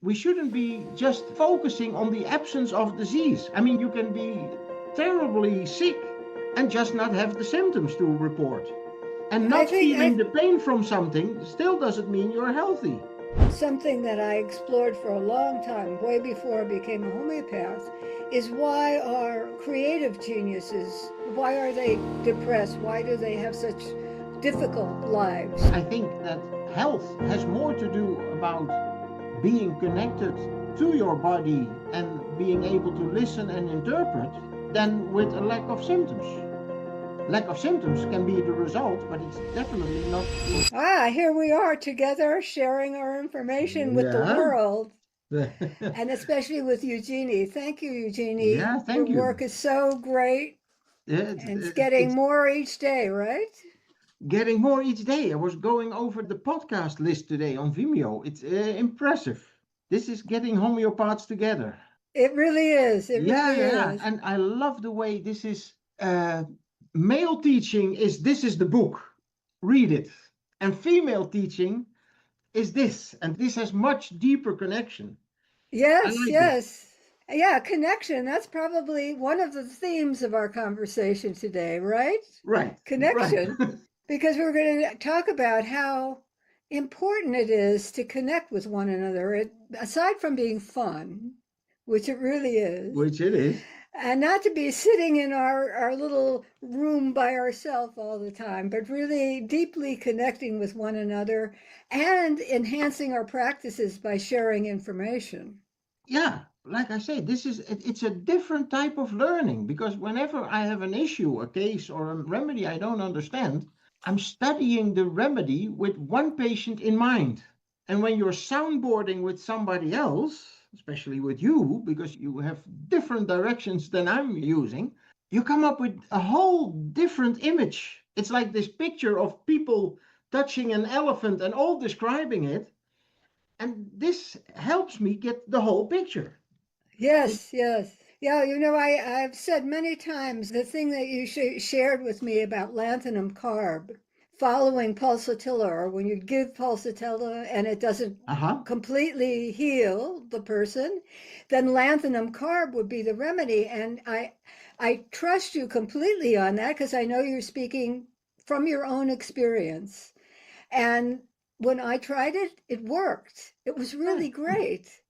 we shouldn't be just focusing on the absence of disease. I mean, you can be terribly sick and just not have the symptoms to report. And I not think feeling the pain from something still doesn't mean you're healthy. something that I explored for a long time, way before I became a homeopath, is why are creative geniuses, why are they depressed? Why do they have such difficult lives? I think that health has more to do about being connected to your body and being able to listen and interpret than with a lack of symptoms. Lack of symptoms can be the result, but it's definitely not. Here we are together sharing our information with the Yeah. world, and especially with Eugenie. Thank you, Eugenie. Yeah, Your thank work you. is so great, and it's getting It's more each day, right? getting more each day. I was going over the podcast list today on Vimeo. It's impressive. This is getting homeopaths together. It really is. It Yeah, really yeah. is. And I love the way this is male teaching is this is the book. Read it. And female teaching is this. And this has much deeper connection. I Yes, like it. yes. Yeah, connection. That's probably one of the themes of our conversation today, right? Right, right. Connection. Because we're going to talk about how important it is to connect with one another, aside from being fun, which it really is, Which it is. and not to be sitting in our little room by ourselves all the time, but really deeply connecting with one another and enhancing our practices by sharing information. Yeah, like I say, it's a different type of learning because whenever I have an issue, a case, or a remedy I don't understand, I'm studying the remedy with one patient in mind. And when you're soundboarding with somebody else, especially with you, because you have different directions than I'm using, you come up with a whole different image. It's like this picture of people touching an elephant and all describing it. And this helps me get the whole picture. Yes, yes. Yeah, I've said many times the thing that you shared with me about lanthanum carb, following pulsatilla, or when you give pulsatilla and it doesn't Uh-huh. completely heal the person, then lanthanum carb would be the remedy. And I trust you completely on that because I know you're speaking from your own experience. And when I tried it, it worked. It was really great.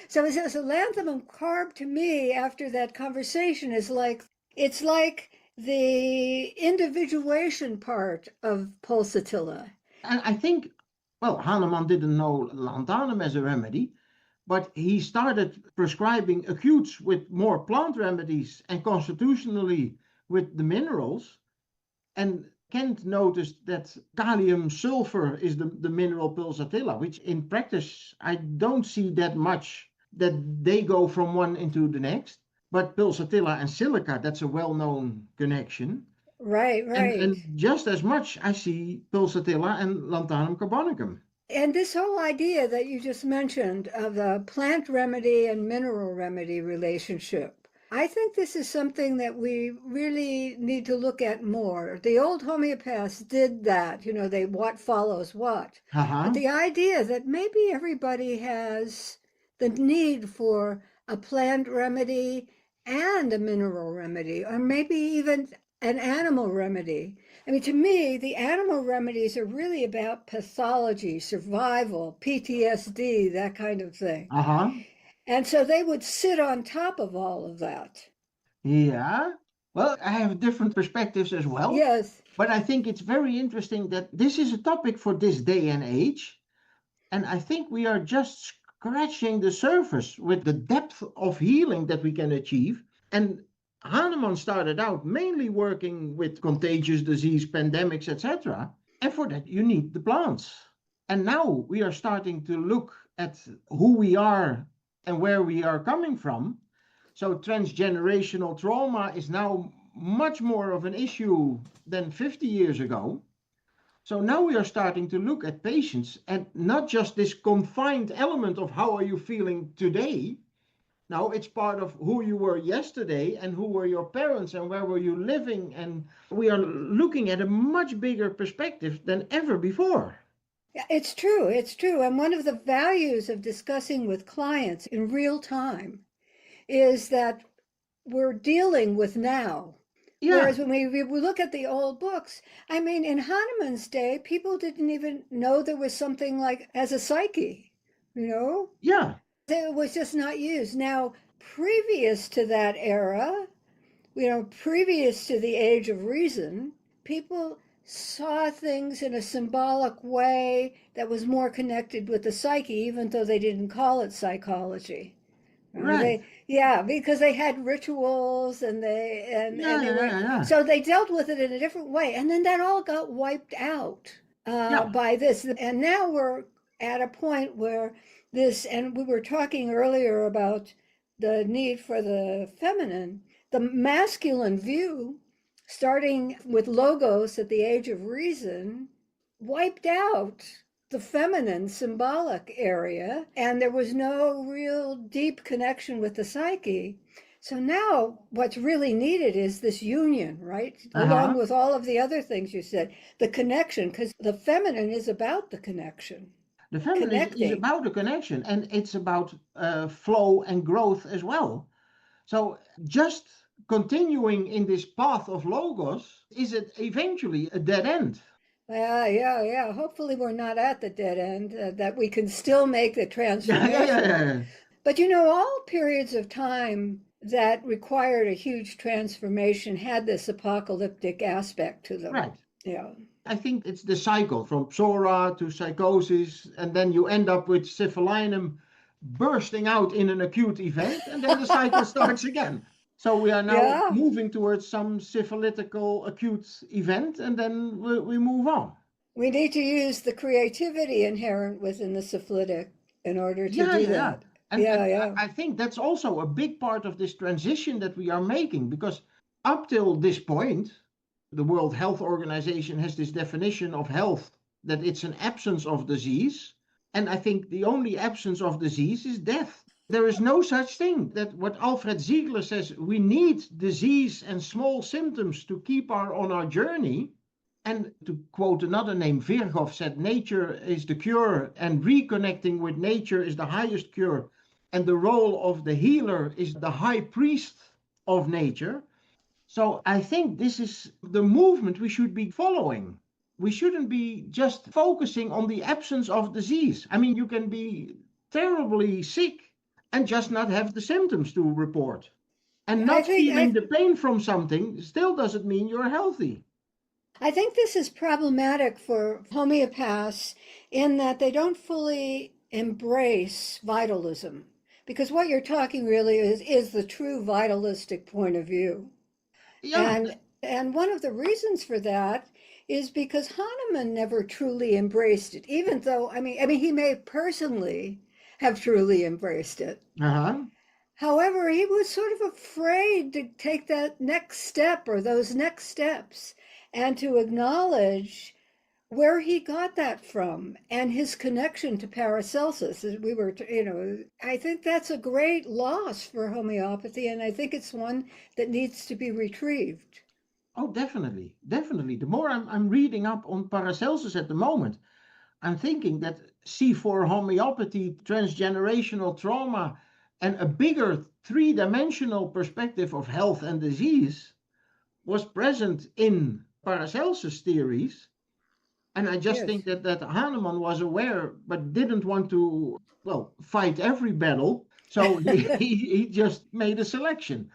So it says a lanthanum carb to me after that conversation is like it's like the individuation part of pulsatilla. And I think, well, Hahnemann didn't know lanthanum as a remedy, but he started prescribing acutes with more plant remedies and constitutionally with the minerals. And Kent noticed that kalium sulfur is the mineral pulsatilla, which in practice I don't see that much that they go from one into the next. But pulsatilla and silica, that's a well-known connection. Right, right. And just as much I see pulsatilla and lanthanum carbonicum. And this whole idea that you just mentioned of the plant remedy and mineral remedy relationship, I think this is something that we really need to look at more. The old homeopaths did that, they what follows what. But Haha. the idea that maybe everybody has the need for a plant remedy and a mineral remedy, or maybe even an animal remedy. I mean, to me, the animal remedies are really about pathology, survival, PTSD, that kind of thing. Uh-huh. And so they would sit on top of all of that. Yeah. Well, I have different perspectives as well. Yes, But I think it's very interesting that this is a topic for this day and age. And I think we are just scratching the surface with the depth of healing that we can achieve. And Hahnemann started out mainly working with contagious disease, pandemics, etc. And for that, you need the plants. And now we are starting to look at who we are and where we are coming from. So transgenerational trauma is now much more of an issue than 50 years ago. So now we are starting to look at patients and not just this confined element of how are you feeling today. Now it's part of who you were yesterday and who were your parents and where were you living. And we are looking at a much bigger perspective than ever before. Yeah, it's true. It's true. And one of the values of discussing with clients in real time is that we're dealing with now. Yeah, Whereas when we look at the old books, I mean, in Hahnemann's day, people didn't even know there was something like as a psyche, you know? yeah, It was just not used. Now, previous to that era, previous to the age of reason, people saw things in a symbolic way that was more connected with the psyche, even though they didn't call it psychology. right. Yeah, because they had rituals and Yeah, they yeah, were yeah, yeah. so they dealt with it in a different way, and then that all got wiped out Yeah, by this, and now we're at a point where and we were talking earlier about the need for the feminine, the masculine view, starting with logos at the age of reason, wiped out the feminine symbolic area, and there was no real deep connection with the psyche. So now what's really needed is this union, right? Along uh-huh. with all of the other things you said, the connection, because the feminine is about the connection, The feminism is connecting. about the connection and it's about flow and growth as well. So just continuing in this path of logos is it eventually a dead end. Yeah, yeah, yeah. Hopefully, we're not at the dead end, that we can still make the Yeah, yeah, yeah, transformation. yeah. But all periods of time that required a huge transformation had this apocalyptic aspect to them. Right. Yeah. I think it's the cycle from psora to psychosis, and then you end up with syphilinum bursting out in an acute event, and then the cycle starts again. So we are now Yeah. moving towards some syphilitical acute event, and then we move on. We need to use the creativity inherent within the syphilitic in order to Yeah, do yeah, yeah. that. And Yeah, yeah. I think that's also a big part of this transition that we are making because up till this point, the World Health Organization has this definition of health that it's an absence of disease. And I think the only absence of disease is death. There is no such thing. That what Alfred Ziegler says, we need disease and small symptoms to keep on our journey. And to quote another name, Virchow said, nature is the cure, and reconnecting with nature is the highest cure. And the role of the healer is the high priest of nature. So I think this is the movement we should be following. We shouldn't be just focusing on the absence of disease. I mean, you can be terribly sick and just not have the symptoms to report. And I not think feeling I the pain from something still doesn't mean you're healthy. I think this is problematic for homeopaths in that they don't fully embrace vitalism. Because what you're talking really is the true vitalistic point of view. Yeah, And one of the reasons for that is because Hahnemann never truly embraced it, even though I mean he may personally have truly embraced it. uh-huh. However, he was sort of afraid to take that next step or those next steps and to acknowledge where he got that from and his connection to Paracelsus. I think that's a great loss for homeopathy, and I think it's one that needs to be retrieved. Oh, definitely, definitely. The more I'm reading up on Paracelsus at the moment, I'm thinking that C4 homeopathy, transgenerational trauma, and a bigger three-dimensional perspective of health and disease was present in Paracelsus theories. And I just Yes. think that Hahnemann was aware, but didn't want to, well, fight every battle. So he just made a selection.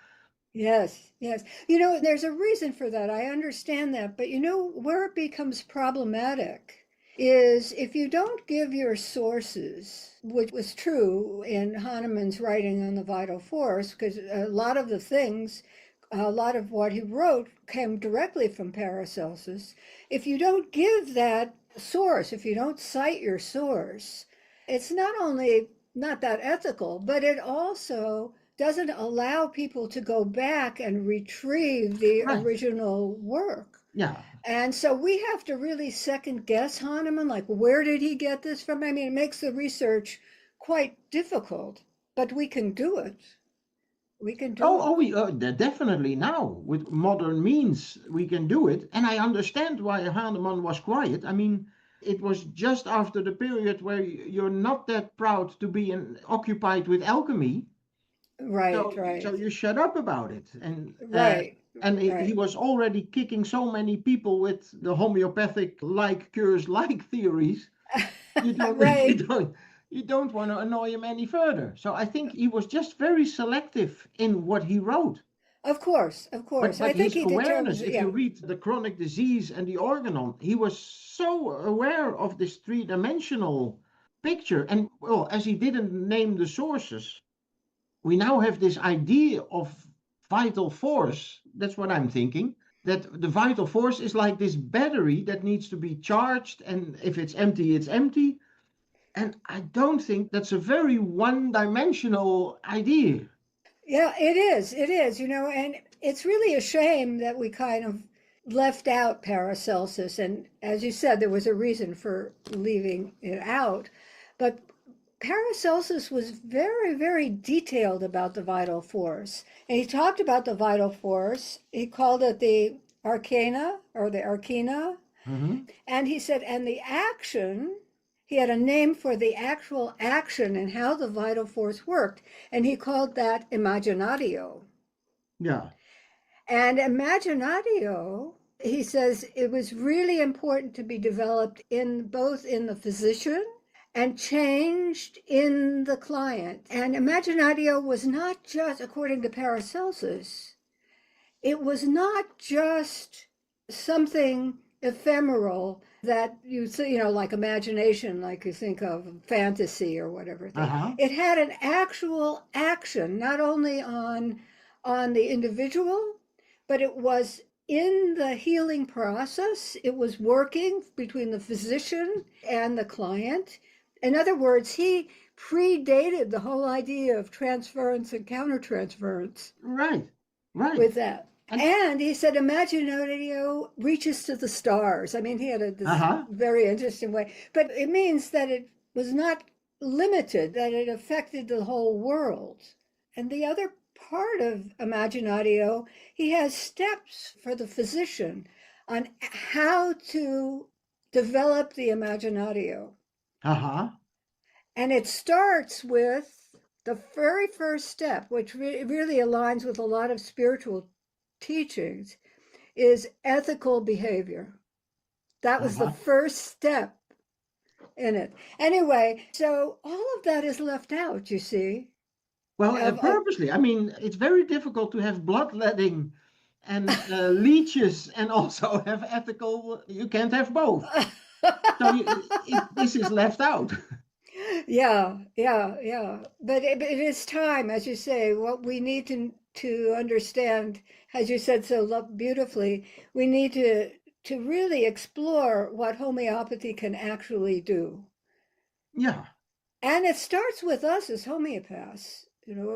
Yes, yes. There's a reason for that. I understand that. But where it becomes problematic is if you don't give your sources, which was true in Hahnemann's writing on the vital force, because a lot of what he wrote came directly from Paracelsus. If you don't give that source, if you don't cite your source, it's not only not that ethical, but it also doesn't allow people to go back and retrieve the Right. original work. Yeah. And so we have to really second guess Hahnemann, like, where did he get this from? I mean, it makes the research quite difficult, but we can do it. We can do it. We definitely now with modern means we can do it. And I understand why Hahnemann was quiet. I mean, it was just after the period where you're not that proud to be occupied with alchemy. Right, So right, you shut up about it. right, And he right. was already kicking so many people with the homeopathic like cures like theories. You don't you Right. don't you don't want to annoy him any further. So I think he was just very selective in what he wrote. Of course, of But course. I but think his he determines awareness, it. if you Yeah. read the chronic disease and the organon, he was so aware of this three-dimensional picture. And well, as he didn't name the sources, we now have this idea of vital force. That's what I'm thinking. That the vital force is like this battery that needs to be charged, and if it's empty, it's empty. And I don't think that's a very one-dimensional idea. Yeah, it is. It is, and it's really a shame that we kind of left out Paracelsus. And as you said, there was a reason for leaving it out. But Paracelsus was very, very detailed about the vital force. And he talked about the vital force. He called it the arcana or the arcana. Mhm. And he said, and the action, he had a name for the actual action and how the vital force worked. And he called that imaginatio. Yeah. And imaginatio, he says, it was really important to be developed in both in the physician and changed in the client. And imaginatio was not just, according to Paracelsus, it was not just something ephemeral that you see, like imagination, like you think of fantasy or whatever thing. Uh-huh. It had an actual action, not only on the individual, but it was in the healing process. It was working between the physician and the client. In other words, he predated the whole idea of transference and countertransference Right. Right. with that. And And he said Imaginatio reaches to the stars. I mean, he had this uh-huh. very interesting way, but it means that it was not limited, that it affected the whole world. And the other part of Imaginatio, he has steps for the physician on how to develop the Imaginatio. Uh-huh. And it starts with the very first step, which really aligns with a lot of spiritual teachings, is ethical behavior. That was the Uh-huh. first step in it. Anyway, so all of that is left out, you see. Well, Of purposely. I mean, it's very difficult to have bloodletting and leeches and also have ethical. You can't have both. So this is left out. yeah, yeah, yeah. But it is time, as you say, what we need to understand, as you said so beautifully, we need to really explore what homeopathy can actually do. Yeah. And it starts with us as homeopaths.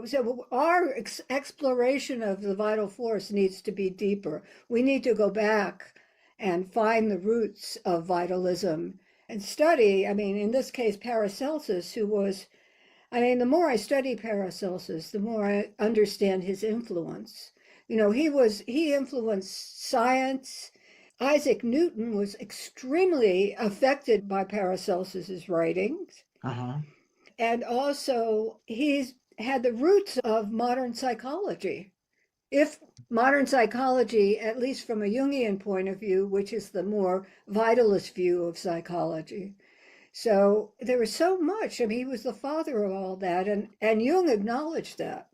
So our exploration of the vital force needs to be deeper. We need to go back and find the roots of vitalism and study. I mean, in this case, Paracelsus, who was, I mean, the more I study Paracelsus, the more I understand his influence. He influenced science. Isaac Newton was extremely affected by Paracelsus's writings. Uh-huh. And also, he's had the roots of modern psychology. If modern psychology, at least from a Jungian point of view, which is the more vitalist view of psychology. So there was so much. I mean, he was the father of all that, and Jung acknowledged that.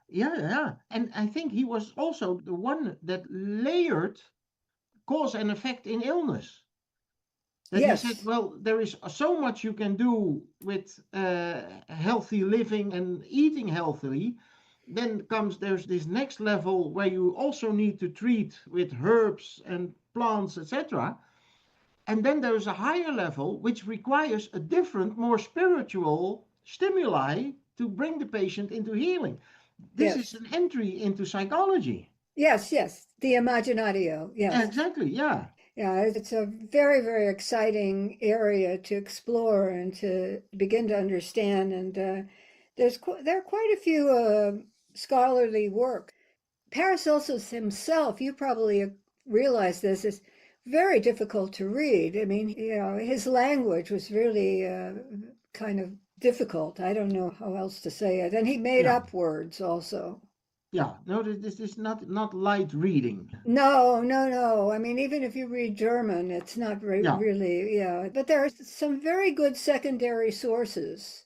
Yeah, yeah. And I think he was also the one that layered cause and effect in illness. That he said, Yes, well, there is so much you can do with healthy living and eating healthily. Then there's this next level where you also need to treat with herbs and plants, etc. And then there's a higher level which requires a different, more spiritual stimuli to bring the patient into healing. This is yes, an entry into psychology. yes, yes. The imaginatio. Yes. Exactly, yeah. Yeah, it's a very, very exciting area to explore and to begin to understand. And there are quite a few scholarly works. Paracelsus himself, you probably realize this, is very difficult to read. I mean, his language was really kind of difficult. I don't know how else to say it. And he made Yeah, up words also. yeah. No, this is not light reading. No, no, no. I mean, even if you read German, it's not Yeah. really, But there are some very good secondary sources.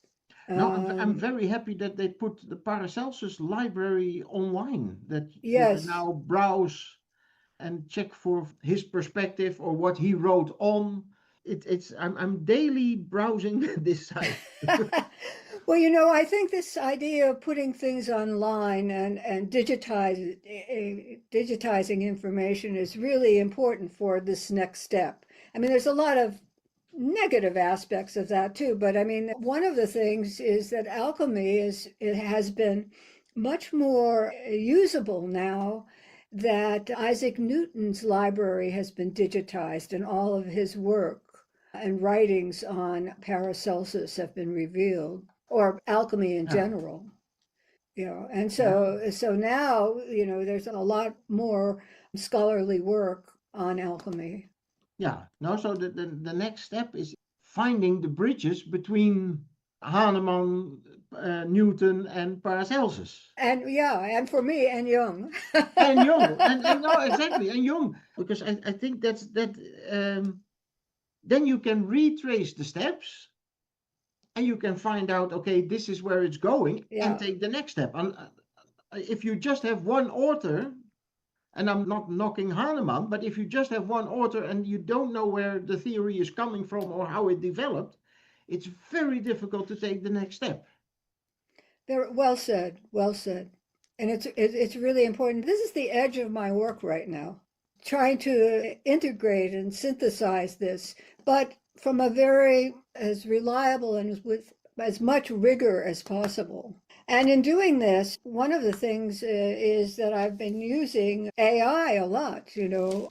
No, I'm Um, very happy that they put the Paracelsus library online, that you can yes. now browse and check for his perspective or what he wrote on. I'm daily browsing this site. Well, I think this idea of putting things online and digitizing information is really important for this next step. I mean, there's a lot of negative aspects of that too, but I mean, one of the things is that alchemy it has been much more usable now that Isaac Newton's library has been digitized and all of his work and writings on Paracelsus have been revealed, or alchemy in Yeah, general. And yeah, so now, there's a lot more scholarly work on alchemy. yeah. No, so the next step is finding the bridges between Hahnemann, Newton, and Paracelsus. And yeah, and for me, and Jung. And Jung, and no, exactly, and Jung, because I think um, then you can retrace the steps and you can find out, okay, this is where it's going, and Yeah. take the next step. And if you just have one author, and I'm not knocking Hahnemann, but if you just have one author and you don't know where the theory is coming from or how it developed, it's very difficult to take the next step. Very well said, well said. And it's really important. This is the edge of my work right now, trying to integrate and synthesize this, but from a very as reliable and with as much rigor as possible. And in doing this, one of the things is that I've been using AI a lot.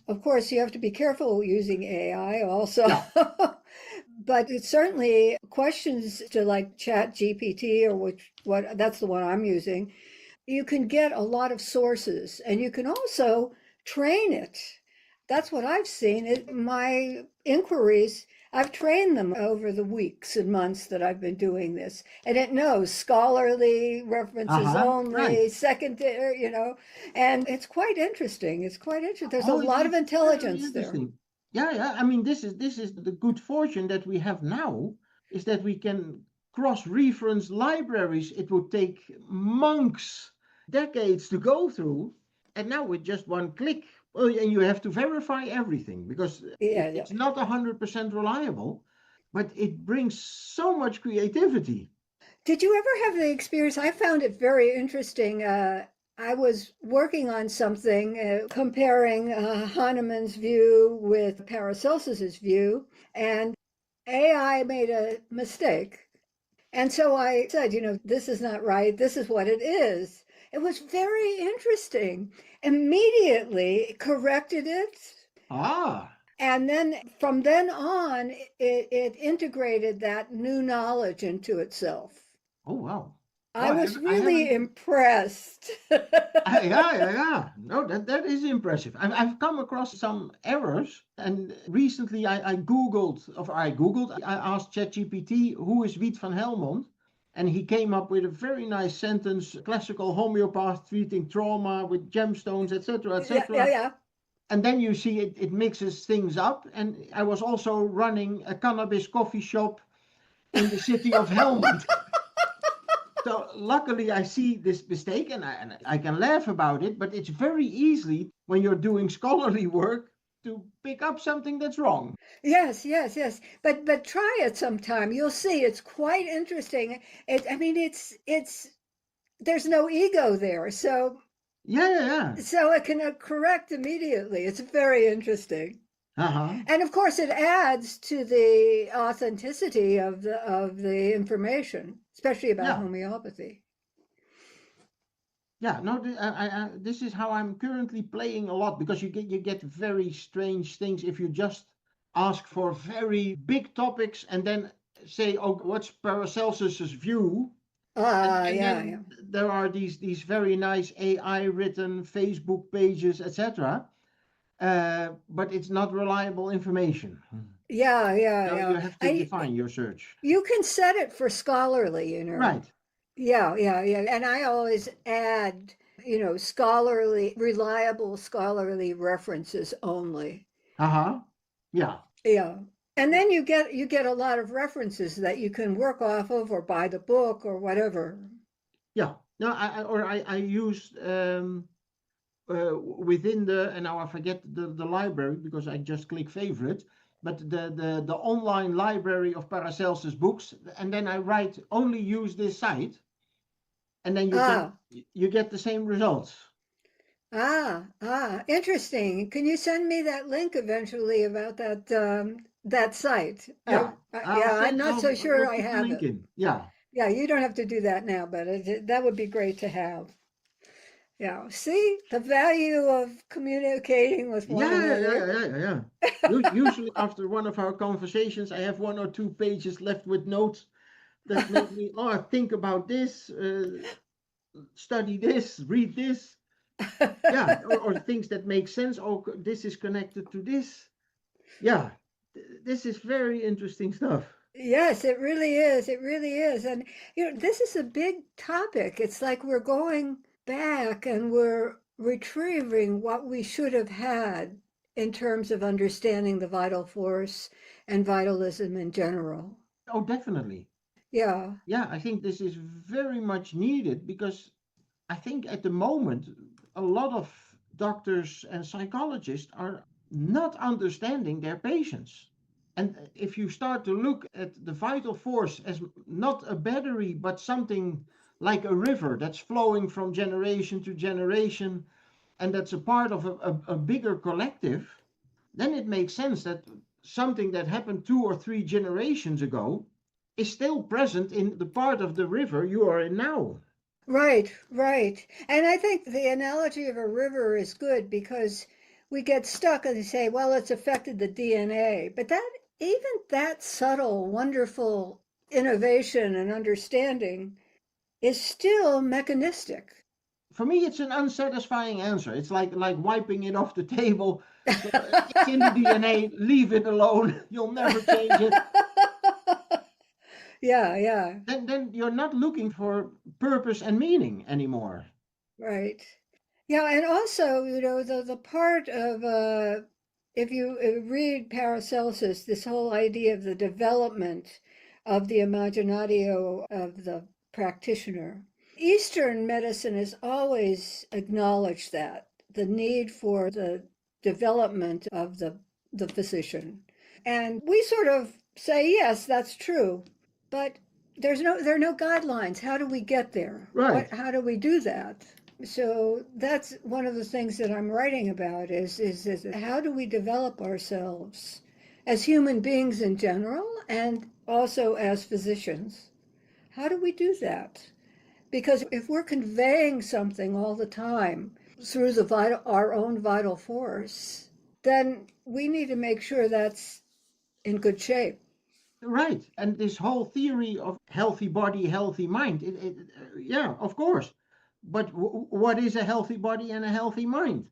Of course, you have to be careful using AI also. Yeah. But it's certainly questions to like Chat GPT or what that's the one I'm using. You can get a lot of sources and you can also train it. That's what I've seen. My inquiries, I've trained them over the weeks and months that I've been doing this, and it knows scholarly references Uh-huh. Right. only, secondary, and it's quite interesting. It's quite interesting. There's a Oh, lot of it's very intelligence there. interesting. Yeah, yeah. I mean, this is the good fortune that we have now, is that we can cross-reference libraries. It would take months, decades to go through, and now with just one click, well, and you have to verify everything because Yeah, yeah. it's not 100% reliable, but it brings so much creativity. Did you ever have the experience? I found it very interesting. I was working on something comparing Hahnemann's view with Paracelsus's view, and AI made a mistake. And so I said, this is not right. This is what it is. It was very interesting. Immediately corrected it. Ah, And then from then on, it integrated that new knowledge into itself. oh wow. Oh, I was I really haven't. impressed. Yeah, yeah, yeah. No, that is impressive. I've come across some errors, and recently I asked ChatGPT who is Wiet van Helmont, and he came up with a very nice sentence: classical homeopath treating trauma with gemstones, etc., Yeah, yeah, etc. yeah. And then you see it mixes things up. And I was also running a cannabis coffee shop in the city of Helmond. So luckily, I see this mistake and I can laugh about it, but it's very easily when you're doing scholarly work to pick up something that's wrong. Yes, yes, yes. But try it sometime. You'll see it's quite interesting. I mean, it's there's no ego there, Yeah, yeah, yeah. so it can correct immediately. It's very interesting. Uh-huh. And of course, it adds to the authenticity of the information, especially about Yeah, homeopathy. yeah. No, this is how I'm currently playing a lot because you get very strange things if you just ask for very big topics and then say, oh, what's Paracelsus's view? Ah, And yeah, yeah. then there are these very nice AI written Facebook pages, etc. but it's not reliable information. Yeah, yeah, So you yeah. have to define your search. You can set it for scholarly, you know. Right. Yeah, yeah, yeah. And I always add, scholarly, reliable scholarly references only. Uh-huh. Yeah. Yeah. And then you get a lot of references that you can work off of or buy the book or whatever. Yeah. No, I use within the, and now I forget the library because I just click favorite, but the online library of Paracelsus books, and then I write only use this site, and then Ah, you get the same results. interesting. Can you send me that link eventually about that site? Yeah. Yeah, I'm not so sure I'll I put the have link it. in. Yeah. Yeah, you don't have to do that now, but that would be great to have. Yeah, see the value of communicating with one another. Yeah. Usually after one of our conversations, I have 1 or 2 pages left with notes that make me, oh, think about this, study this, read this. Yeah, or things that make sense. Oh, this is connected to this. Yeah, this is very interesting stuff. Yes, it really is. It really is. And, this is a big topic. It's like we're going back and we're retrieving what we should have had in terms of understanding the vital force and vitalism in general. Oh, definitely. Yeah. Yeah, I think this is very much needed because I think at the moment, a lot of doctors and psychologists are not understanding their patients. And if you start to look at the vital force as not a battery, but something like a river that's flowing from generation to generation, and that's a part of a bigger collective, then it makes sense that something that happened 2 or 3 generations ago is still present in the part of the river you are in now. Right, right. And I think the analogy of a river is good because we get stuck and say, well, it's affected the DNA. But even that subtle, wonderful innovation and understanding is still mechanistic. For me, it's an unsatisfying answer. It's like wiping it off the table. It's in the DNA. Leave it alone. You'll never change it. Yeah, yeah, Then you're not looking for purpose and meaning anymore. right. Yeah, and also, the part of if you read Paracelsus, this whole idea of the development of the imaginatio of the practitioner. Eastern medicine has always acknowledged that the need for the development of the physician. And we sort of say, yes, that's true, but there are no guidelines. How do we get there? Right. How do we do that? So that's one of the things that I'm writing about is how do we develop ourselves as human beings in general and also as physicians? How do we do that? Because if we're conveying something all the time through our own vital force, then we need to make sure that's in good shape. Right. And this whole theory of healthy body, healthy mind, yeah, of course. But what is a healthy body and a healthy mind?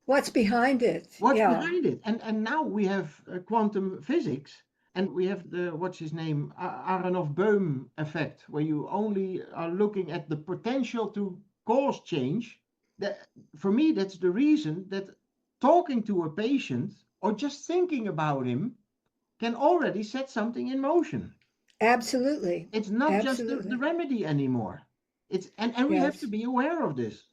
What's behind it? What's Yeah. behind it? And now we have quantum physics, and we have the, what's his name, Aharonov-Bohm effect, where you only are looking at the potential to cause change. That, for me, that's the reason that talking to a patient or just thinking about him can already set something in motion. Absolutely. It's not just the Absolutely. remedy anymore. And we have to Yes. be aware of this.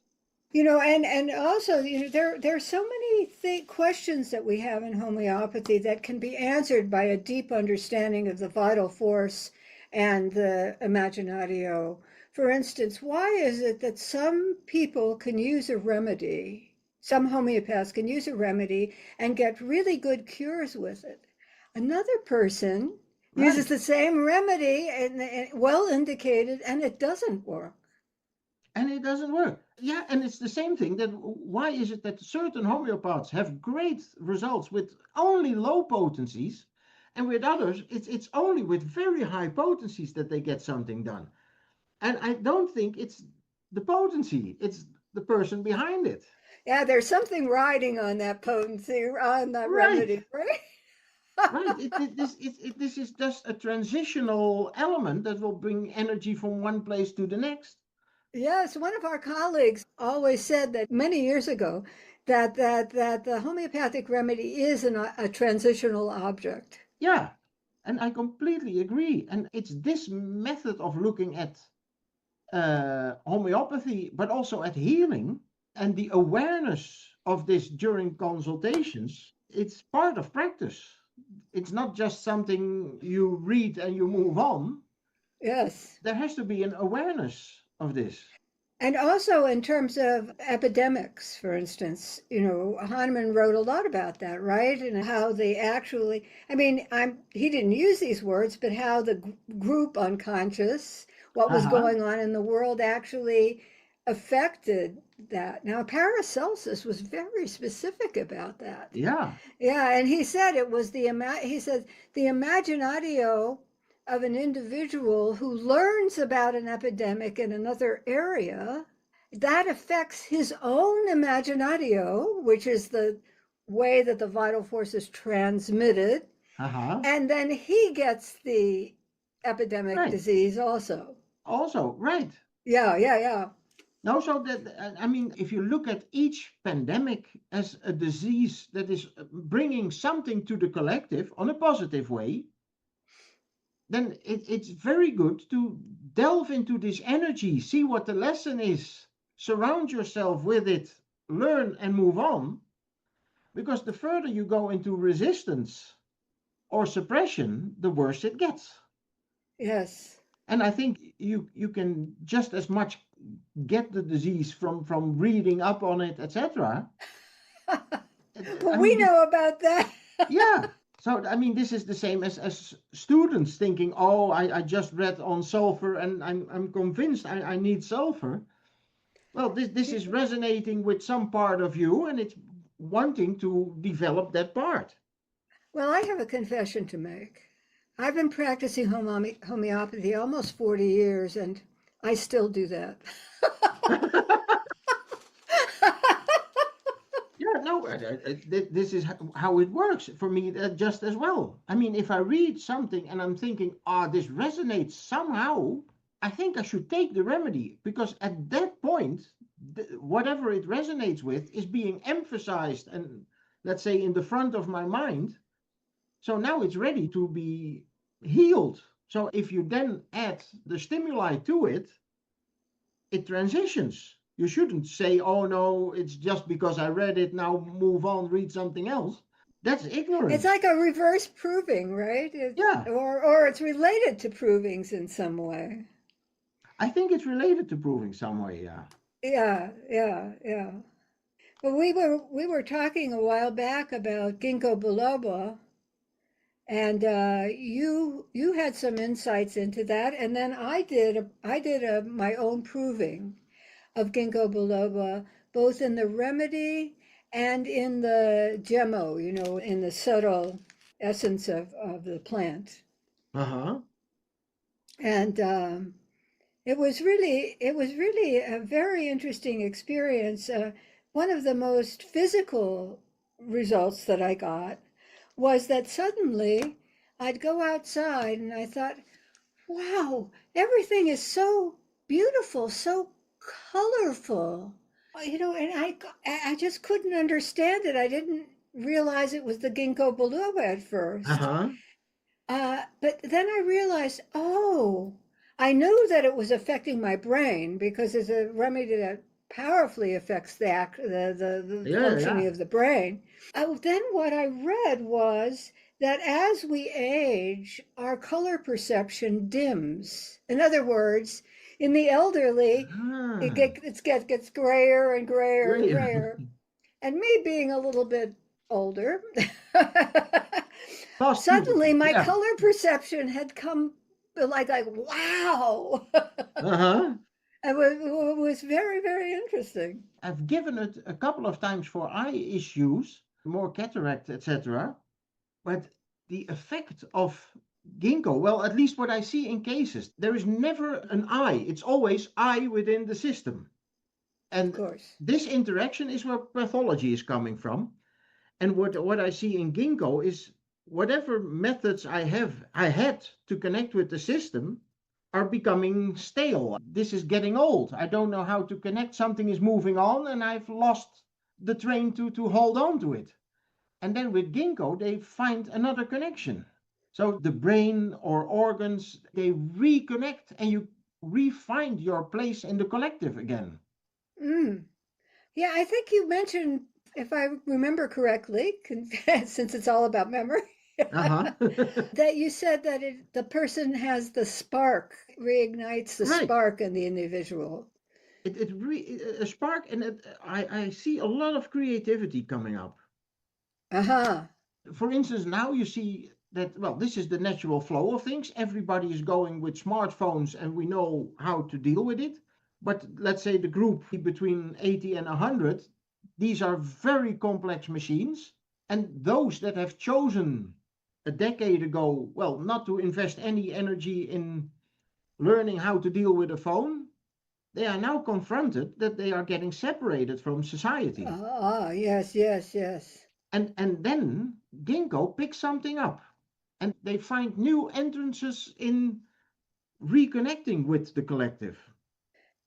And also, there are so many questions that we have in homeopathy that can be answered by a deep understanding of the vital force and the imaginatio. For instance, why is it that some people can use a remedy, some homeopaths can use a remedy and get really good cures with it? Another person uses Right. the same remedy and well indicated, and it doesn't work. And it doesn't work. Yeah, and it's the same thing that why is it that certain homeopaths have great results with only low potencies, and with others it's only with very high potencies that they get something done. And I don't think it's the potency, it's the person behind it. Yeah, there's something riding on that potency, on that Right, remedy, right? right. This is just a transitional element that will bring energy from one place to the next. Yes, one of our colleagues always said that many years ago that the homeopathic remedy is a transitional object. Yeah, and I completely agree. And it's this method of looking at homeopathy, but also at healing and the awareness of this during consultations. It's part of practice. It's not just something you read and you move on. Yes. There has to be an awareness of this. And also in terms of epidemics, for instance, Hahnemann wrote a lot about that, right? And how they actually, I mean, he didn't use these words, but how the group unconscious, what was Uh-huh. going on in the world actually affected that. Now, Paracelsus was very specific about that. Yeah. Yeah, and he said it was he said the imaginatio of an individual who learns about an epidemic in another area that affects his own imaginatio, which is the way that the vital force is transmitted, Uh-huh. and then he gets the epidemic Right. disease also. Also, right. Yeah, yeah, yeah. No, so that, I mean, if you look at each pandemic as a disease that is bringing something to the collective on a positive way, then it's very good to delve into this energy, see what the lesson is, surround yourself with it, learn and move on. Because the further you go into resistance or suppression, the worse it gets. Yes. And I think you can just as much get the disease from reading up on it, etc. Well, I we mean, know about that. yeah. So I mean, this is the same as students thinking, oh, I just read on sulfur and I'm convinced I need sulfur. Well, this is resonating with some part of you, and it's wanting to develop that part. Well, I have a confession to make. I've been practicing homeopathy almost 40 years, and I still do that. Yeah, no, this is how it works for me just as well. I mean, if I read something and I'm thinking, ah, this resonates somehow, I think I should take the remedy because at that point, whatever it resonates with is being emphasized and let's say in the front of my mind. So now it's ready to be healed. So if you then add the stimuli to it, it transitions. You shouldn't say, oh no, it's just because I read it, now move on, read something else. That's It's ignorance. like a reverse proving, right? Yeah, Or it's related to provings in some way. I think it's related to proving some way, yeah. Yeah, yeah, yeah. But we were talking a while back about ginkgo biloba, and you had some insights into that, and then I did my own proving of ginkgo biloba, both in the remedy and in the gemo, in the subtle essence of the plant. Uh-huh. And it was really a very interesting experience. One of the most physical results that I got was that suddenly I'd go outside and I thought, wow, everything is so beautiful, so colorful. And I just couldn't understand it. I didn't realize it was the ginkgo biloba at first. Uh-huh. But then I realized, oh, I knew that it was affecting my brain because it's a remedy that powerfully affects the Yeah, functioning yeah. of the brain. Then what I read was that as we age, our color perception dims. In other words, in the elderly, Ah, gets grayer and grayer and great. grayer. And me being a little bit older, Past suddenly puberty. my Yeah. color perception had come like wow. Uh-huh. It was very, very interesting. I've given it a couple of times for eye issues, more cataract, etc. But the effect of ginkgo, well, at least what I see in cases, there is never an I. It's always I within the system. Of And course. this interaction is where pathology is coming from. And what I see in Ginkgo is whatever methods I had to connect with the system are becoming stale. This is getting old. I don't know how to connect. Something is moving on, and I've lost the train to hold on to it. And then with Ginkgo, they find another connection. So the brain or organs, they reconnect and you re-find your place in the collective again. Mm. Yeah, I think you mentioned, if I remember correctly, since it's all about memory, Uh-huh. that you said that the person has the spark, reignites the Right. spark in the individual. A spark, and I see a lot of creativity coming up. Aha. For instance, now you see that, well, this is the natural flow of things. Everybody is going with smartphones and we know how to deal with it. But let's say the group between 80 and 100, these are very complex machines. And those that have chosen a decade ago, well, not to invest any energy in learning how to deal with a phone, they are now confronted that they are getting separated from society. Ah, yes, yes, yes. And then Ginkgo picks something up and they find new entrances in reconnecting with the collective.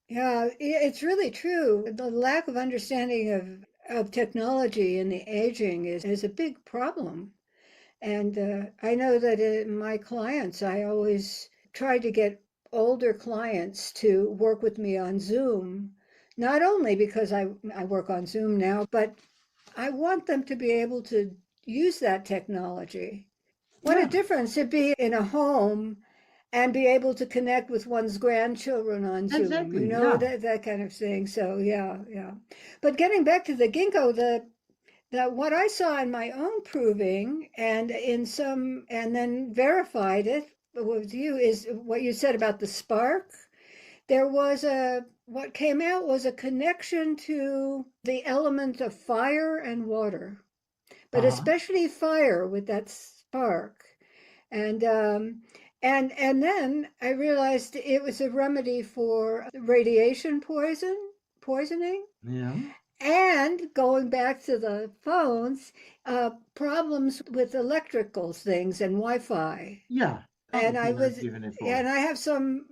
Yeah, it's really true. The lack of understanding of technology in the aging is a big problem. And I know that in my clients, I always try to get older clients to work with me on Zoom, not only because I work on Zoom now, but I want them to be able to use that technology. What a Yeah, difference it'd be in a home and be able to connect with one's grandchildren on Zoom, exactly. Yeah. that kind of thing. So yeah, yeah. But getting back to the ginkgo, that what I saw in my own proving and in some and then verified it with you is what you said about the spark. There was a what came out was a connection to the element of fire and water, but Uh-huh. especially fire with that spark. And and then I realized it was a remedy for radiation poisoning. Yeah. And going back to the phones, problems with electrical things and Wi-Fi. Yeah. Other And I thing I've was, given it for. and I have some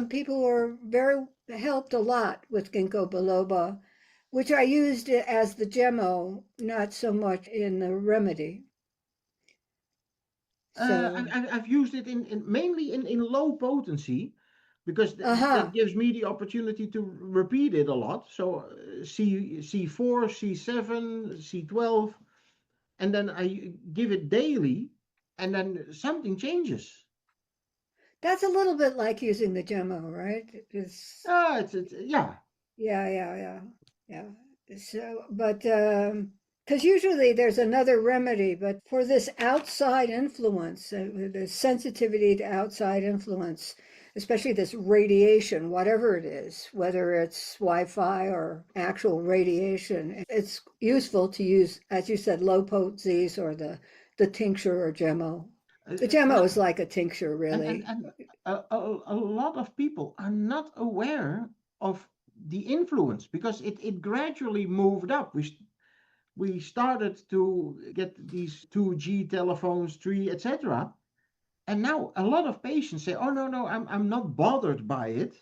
people who are very helped a lot with ginkgo biloba, which I used as the gemo, not so much in the remedy. So, I've used it in mainly in low potency because that aha. gives me the opportunity to repeat it a lot. So C4, C7, C12, and then I give it daily, and then something changes. That's a little bit like using the gemo, right? It's Yeah. yeah, yeah, yeah, yeah. So, but because usually there's another remedy, but for this outside influence, the sensitivity to outside influence, especially this radiation, whatever it is, whether it's Wi-Fi or actual radiation, it's useful to use, as you said, low potencies or the tincture or gemo. The gemo Well, is like a tincture, really. and a lot of people are not aware of the influence because it gradually moved up. We started to get these 2G telephones, 3, etc. And now a lot of patients say, "Oh no, I'm not bothered by it."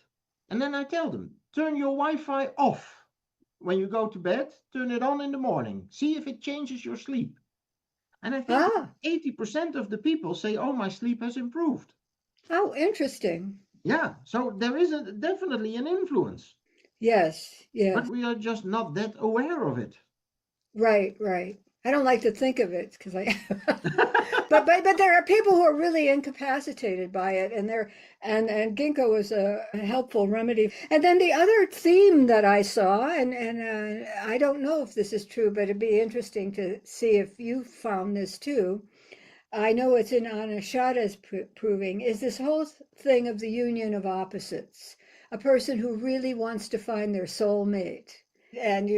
And then I tell them, "Turn your Wi-Fi off when you go to bed. Turn it on in the morning. See if it changes your sleep." And I think Ah, 80% of the people say, "Oh, my sleep has improved." oh, interesting. Yeah, so there is definitely an influence, Yes, but yes. we are just not that aware of it. Right, right. I don't like to think of it because I, but there are people who are really incapacitated by it, and and ginkgo is a helpful remedy. And then the other theme that I saw, and I don't know if this is true, but it'd be interesting to see if you found this too. I know it's in Anashada's proving is this whole thing of the union of opposites. A person who really wants to find their soulmate. And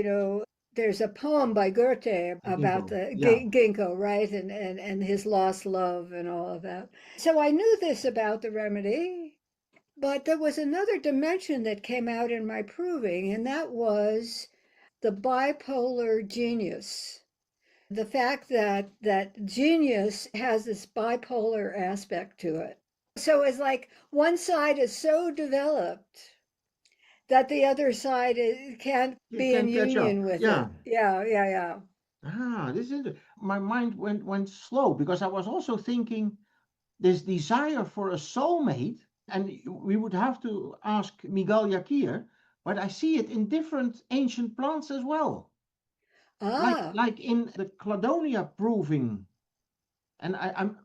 there's a poem by Goethe about Ginkgo, the yeah. ginkgo, right? And his lost love and all of that. So I knew this about the remedy. But there was another dimension that came out in my proving, and that was the bipolar genius. The fact that genius has this bipolar aspect to it. So it's like one side is so developed that the other side can't You be in can catch up. union with Yeah. it. Yeah, yeah, yeah. This is my mind went slow because I was also thinking this desire for a soulmate, and we would have to ask Miguel Yakir, but I see it in different ancient plants as well, Ah, like in the cladonia proving, and I'm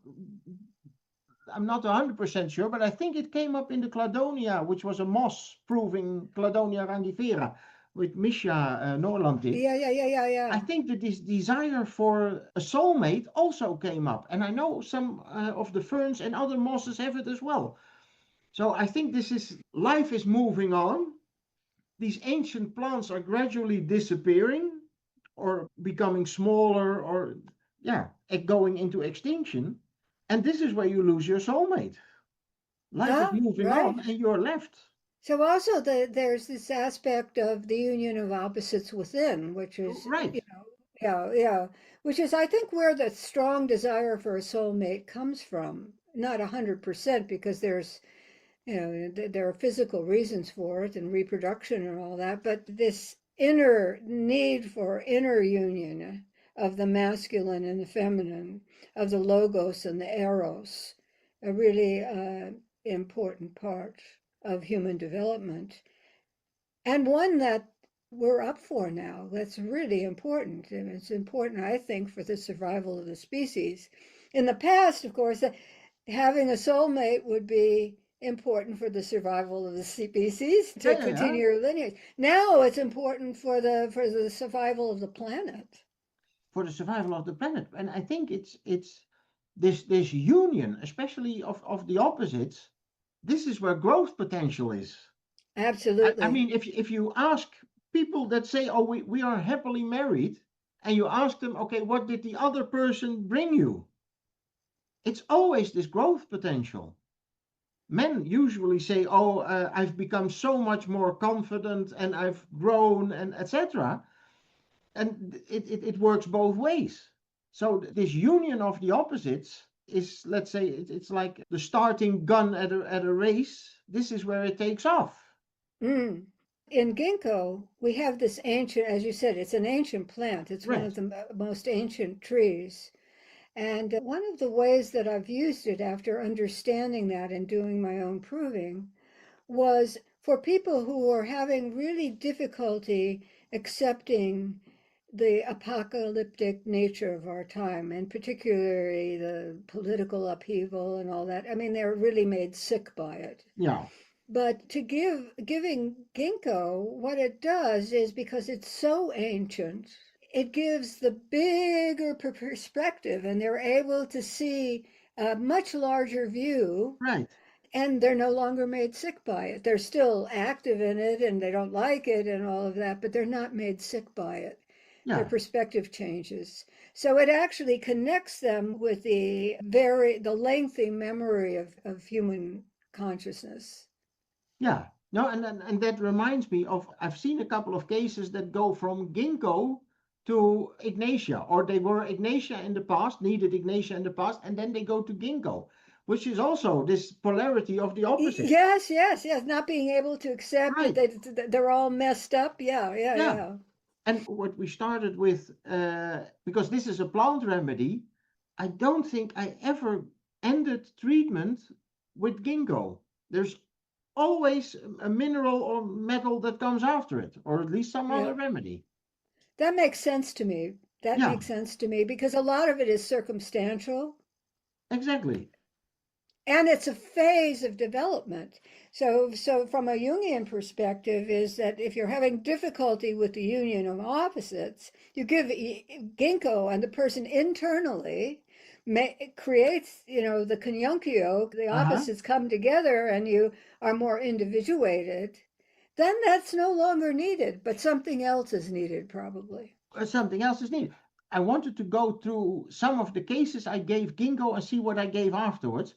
not 100% sure, but I think it came up in the cladonia, which was a moss proving cladonia rangifera, with Misha Norland did. yeah, yeah, yeah, yeah, I yeah. think that this desire for a soulmate also came up, and I know some of the ferns and other mosses have it as well. So I think this is life is moving on. These ancient plants are gradually disappearing or becoming smaller or yeah, going into extinction. And this is where you lose your soulmate. Life is Ah, moving right. on and you're left. So also there's this aspect of the union of opposites within, which is, Right. yeah, yeah, which is I think where the strong desire for a soulmate comes from. Not 100% because there's, there are physical reasons for it and reproduction and all that, but this inner need for inner union of the masculine and the feminine, of the logos and the eros, a really important part of human development, and one that we're up for now. That's really important. And it's important, I think, for the survival of the species. In the past, of course, having a soulmate would be important for the survival of the species to Yeah, yeah, yeah. continue your lineage. Now it's important for the survival of the planet. For the survival of the planet. And I think it's this union, especially of the opposites. This is where growth potential is. I Absolutely. mean, if you ask people that say, "Oh, we are happily married," and you ask them, "Okay, what did the other person bring you?" It's always this growth potential. Men usually say, "Oh, I've become so much more confident and I've grown and etc." And it works both ways. So this union of the opposites is, let's say, it's like the starting gun at a race. This is where it takes off. Mm. In ginkgo, we have this ancient, as you said, it's an ancient plant. It's one Right. of the most ancient trees. And one of the ways that I've used it after understanding that and doing my own proving was for people who are having really difficulty accepting the apocalyptic nature of our time, and particularly the political upheaval and all that. I mean, they're really made sick by it. Yeah. But giving ginkgo, what it does is because it's so ancient, it gives the bigger perspective, and they're able to see a much larger view, Right. and they're no longer made sick by it. They're still active in it and they don't like it and all of that, but they're not made sick by it. Their Yeah. perspective changes. So it actually connects them with the lengthy memory of human consciousness. Yeah. No, and that reminds me of I've seen a couple of cases that go from ginkgo to ignatia, or they were ignatia in the past, needed ignatia in the past, and then they go to ginkgo, which is also this polarity of the opposites. Yes, yes, yes. Not being able to accept that Right. they're all messed up. Yeah, yeah, Yeah. yeah. And what we started with, because this is a plant remedy, I don't think I ever ended treatment with ginkgo. There's always a mineral or metal that comes after it, or at least some Yeah. other remedy. That makes sense to me. That Yeah, makes sense to me because a lot of it is circumstantial exactly. and it's a phase of development. So from a Jungian perspective is that if you're having difficulty with the union of opposites, you give ginkgo and the person internally creates, the conjunctio, the Uh-huh. opposites come together and you are more individuated, then that's no longer needed, but something else is needed probably. Something else is needed. I wanted to go through some of the cases I gave ginkgo and see what I gave afterwards.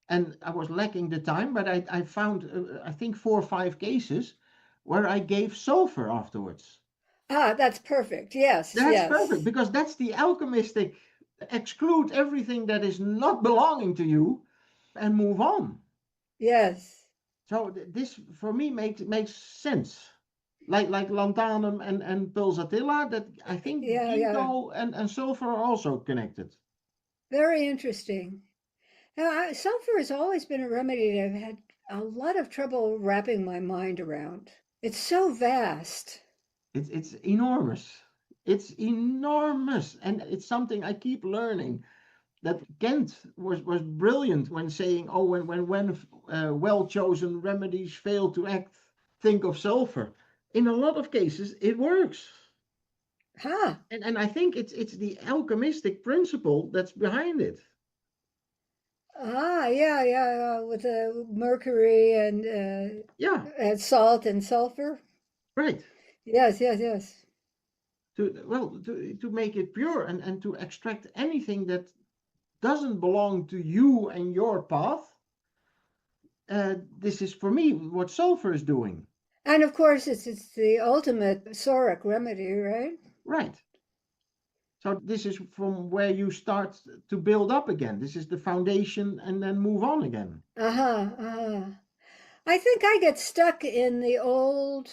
And I was lacking the time, but I found, I think, 4 or 5 cases where I gave sulfur afterwards. Ah, that's perfect. Yes, That's perfect, yes, because that's the alchemistic exclude everything that is not belonging to you and move on. yes. So this for me makes sense. Like Lantanum and Pulsatilla, that I think Yeah, yeah. Ginkgo and Sulfur are also connected. Very interesting. Now, sulfur has always been a remedy that I've had a lot of trouble wrapping my mind around. It's so vast. It's enormous. It's enormous, and it's something I keep learning. That Kent was brilliant when saying, "Oh, when well chosen remedies fail to act, think of sulfur." In a lot of cases, it works, Huh. and I think it's the alchemistic principle that's behind it. Ah, yeah, yeah, with the mercury Yeah, and salt and sulfur. right. Yes, yes, yes. To make it pure and to extract anything that doesn't belong to you and your path. This is for me what sulfur is doing. And of course, it's the ultimate psoric remedy, right? Right. So this is from where you start to build up again. This is the foundation and then move on again. Uh-huh, uh-huh. I think I get stuck in the old,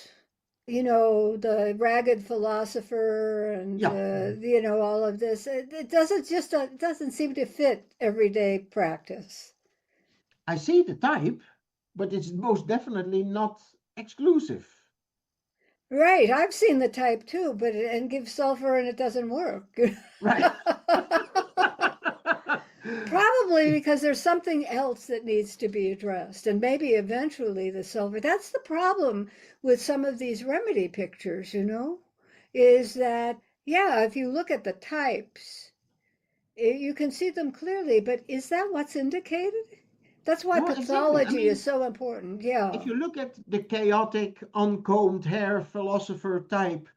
the ragged philosopher and Yeah, all of this. It doesn't just it doesn't seem to fit everyday practice. I see the type, but it's most definitely not exclusive. Right, I've seen the type too, but and give sulfur and it doesn't work. Right. Probably because there's something else that needs to be addressed, and maybe eventually the sulfur. That's the problem with some of these remedy pictures, is that, yeah, if you look at the types, you can see them clearly, but is that what's indicated? That's why No, exactly. I pathology is mean, so important. if Yeah, you look at the chaotic, uncombed hair philosopher type,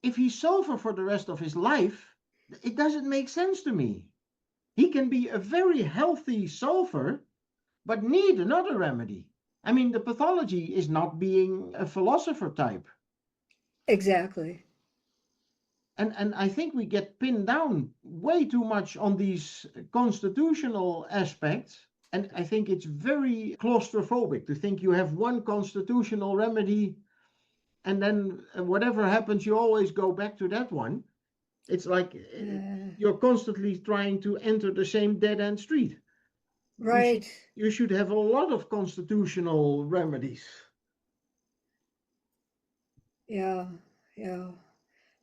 if he's sober for the rest of his life, it doesn't make sense to me. He can be a very healthy sulfur, but need another remedy. I mean, the pathology is not being a philosopher type. exactly. And I think we get pinned down way too much on these constitutional aspects. And I think it's very claustrophobic to think you have one constitutional remedy, and then whatever happens, you always go back to that one. It's like Uh, you're constantly trying to enter the same dead end street. You should right. you should have a lot of constitutional remedies. Yeah, yeah.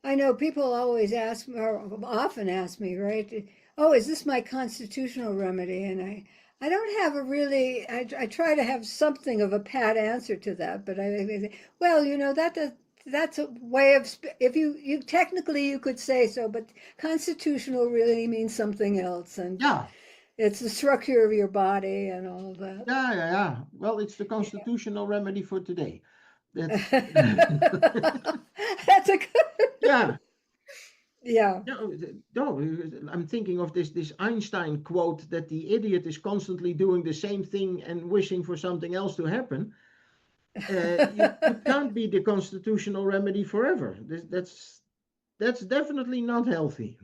I know people always ask, or often ask me, right? Oh, is this my constitutional remedy? And I don't have a really, I try to have something of a pat answer to that, but well, that's a way of, if you technically you could say so, but constitutional really means something else. And Yeah, it's the structure of your body and all of that. yeah. Well, it's the constitutional remedy for today. That's That's a good, yeah. yeah. No, no, I'm thinking of this Einstein quote that the idiot is constantly doing the same thing and wishing for something else to happen. You can't be the constitutional remedy forever. That's definitely not healthy.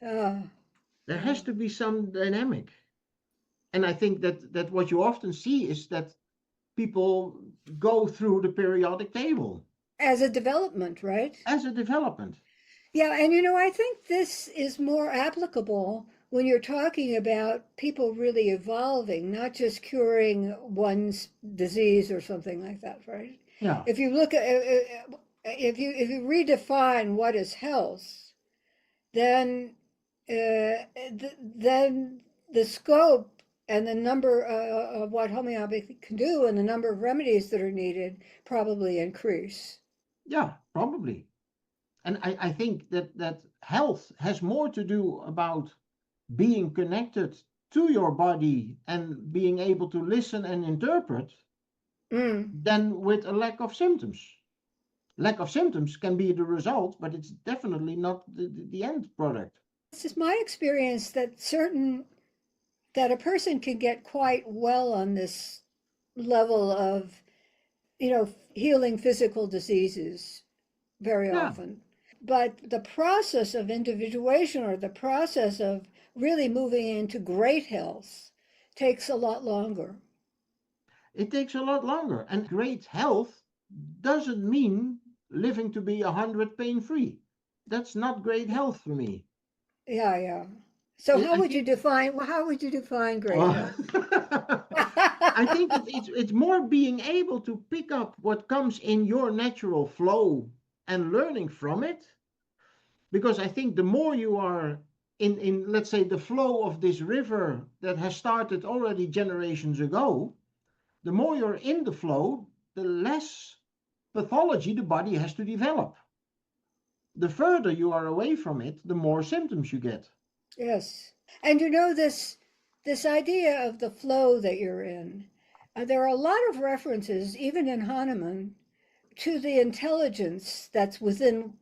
Uh, There yeah. has to be some dynamic. And I think that what you often see is that people go through the periodic table As a development, right? as a development. Yeah, and I think this is more applicable when you're talking about people really evolving, not just curing one's disease or something like that, right? Yeah, If you look at if you redefine what is health, then then the scope and the number of what homeopathy can do and the number of remedies that are needed probably increase. yeah, probably. And I think that health has more to do about being connected to your body and being able to listen and interpret Mm. than with a lack of symptoms. Lack of symptoms can be the result, but it's definitely not the end product. It's just my experience that certain that a person can get quite well on this level of, healing physical diseases very Yeah, often. But the process of individuation, or the process of really moving into great health, takes a lot longer. it takes a lot longer. And great health doesn't mean living to be 100 pain free. That's not great health for me. Yeah, yeah. So I think, how would you define great uh, health? I think it's more being able to pick up what comes in your natural flow and learning from it. Because I think the more you are in let's say the flow of this river that has started already generations ago, the more you're in the flow, the less pathology the body has to develop. The further you are away from it, the more symptoms you get. Yes. And this idea of the flow that you're in, there are a lot of references, even in Hahnemann, to the intelligence that's within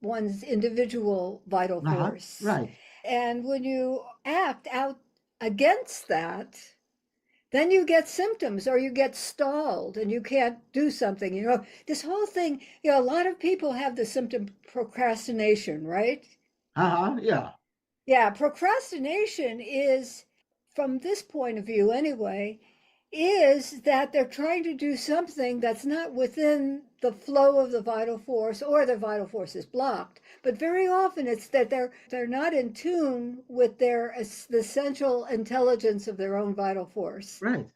one's individual vital Uh-huh. force. Right. And when you act out against that, then you get symptoms, or you get stalled and you can't do something. This whole thing, a lot of people have the symptom procrastination, right? Uh-huh. Yeah. Yeah, procrastination is, from this point of view anyway, is that they're trying to do something that's not within the flow of the vital force, or the vital force is blocked. But very often it's that they're not in tune with the essential intelligence of their own vital force. Right.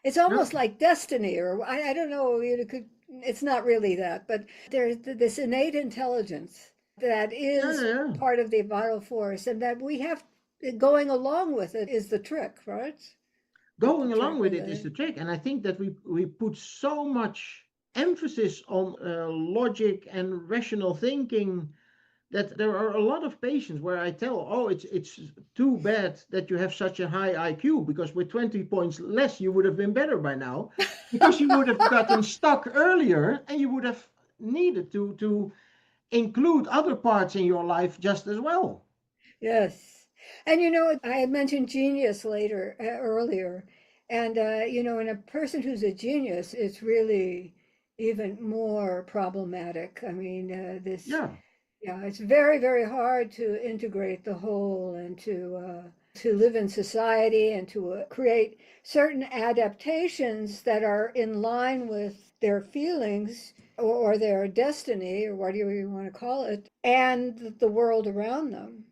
It's No. almost like destiny, or I don't know, it's not really that, but there's this innate intelligence that Yeah, is yeah, yeah. part of the vital force, and that we have, going along with it is the trick, right? The Going along trick with of it is it. the trick. And I think that we put so much emphasis on logic and rational thinking that there are a lot of patients where I tell, oh, it's too bad that you have such a high IQ, because with 20 points less, you would have been better by now, because you would have gotten stuck earlier and you would have needed to include other parts in your life just as well. Yes. And I had mentioned genius earlier. And, in a person who's a genius, it's really even more problematic. I mean, Yeah. yeah, it's very, very hard to integrate the whole, and to live in society, and to create certain adaptations that are in line with their feelings, or their destiny, or whatever you want to call it, and the world around them.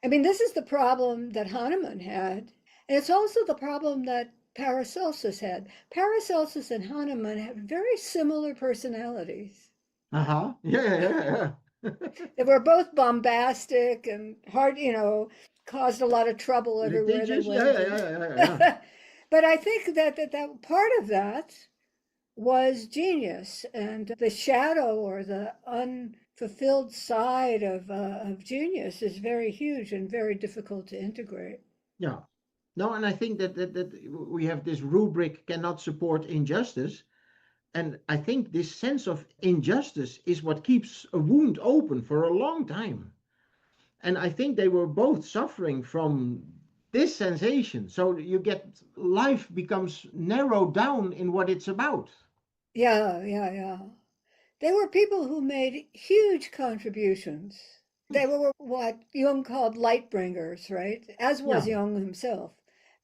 I mean, this is the problem that Hahnemann had, and it's also the problem that Paracelsus had. Paracelsus and Hahnemann have very similar personalities. Uh-huh. Yeah, yeah, yeah. They were both bombastic and hard, caused a lot of trouble everywhere they Litigious. Yeah, went. yeah, And yeah, yeah, yeah. but I think that part of that was genius, and the shadow, or the unfulfilled side of genius, is very huge and very difficult to integrate. Yeah. No, and I think that we have this rubric cannot support injustice. And I think this sense of injustice is what keeps a wound open for a long time. And I think they were both suffering from this sensation. So you get life becomes narrowed down in what it's about. Yeah, yeah, yeah. They were people who made huge contributions. They were what Jung called light bringers, right? As was Yeah. Jung himself.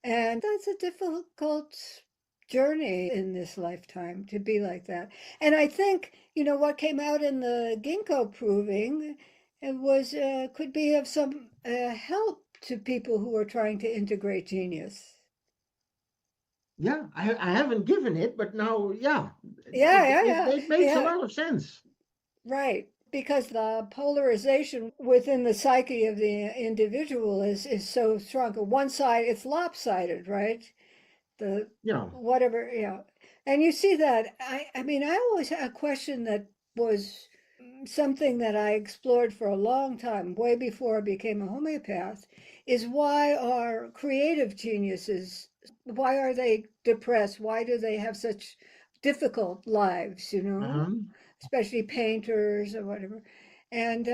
And that's a difficult journey in this lifetime, to be like that. And I think, what came out in the Ginkgo proving, it was could be of some help to people who are trying to integrate genius. Yeah. I haven't given it, but now, yeah, Yeah, yeah, yeah, it makes a yeah. lot of sense. Right, because the polarization within the psyche of the individual is so strong. On one side, it's lopsided, right? The Yeah. whatever, And you see that. I mean, I always had a question that was something that I explored for a long time, way before I became a homeopath, is why are creative geniuses, why are they depressed? Why do they have such difficult lives, Uh-huh. especially painters or whatever? And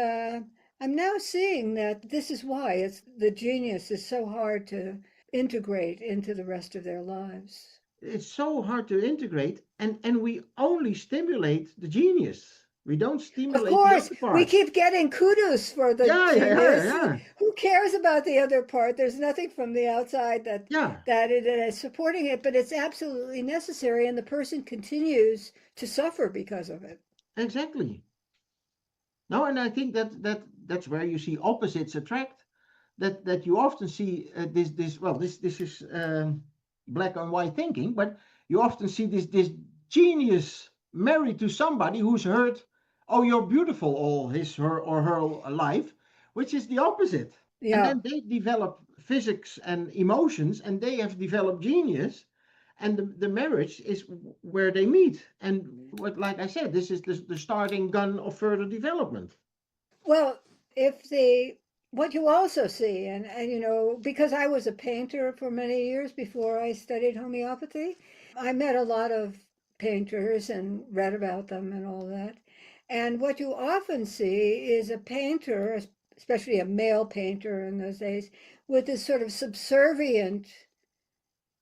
I'm now seeing that this is why the genius is so hard to integrate into the rest of their lives. It's so hard to integrate, and we only stimulate the genius. We don't Of stimulate the course, other we parts. keep getting kudos for the Yeah, yeah, yeah, genius. yeah, Who cares about the other part? There's nothing from the outside yeah, that it is supporting it, but it's absolutely necessary, and the person continues to suffer because of it. exactly. No, and I think that's where you see opposites attract. That you often see this is black and white thinking, but you often see this genius married to somebody who's heard, oh, you're beautiful all his her or her life, which is the opposite. And Yeah. then they develop physics and emotions, and they have developed genius, and the marriage is where they meet. And what, like I said, this is the starting gun of further development. Well, if the what you also see, and because I was a painter for many years before I studied homeopathy, I met a lot of painters and read about them and all that. And what you often see is a painter, especially a male painter in those days, with this sort of subservient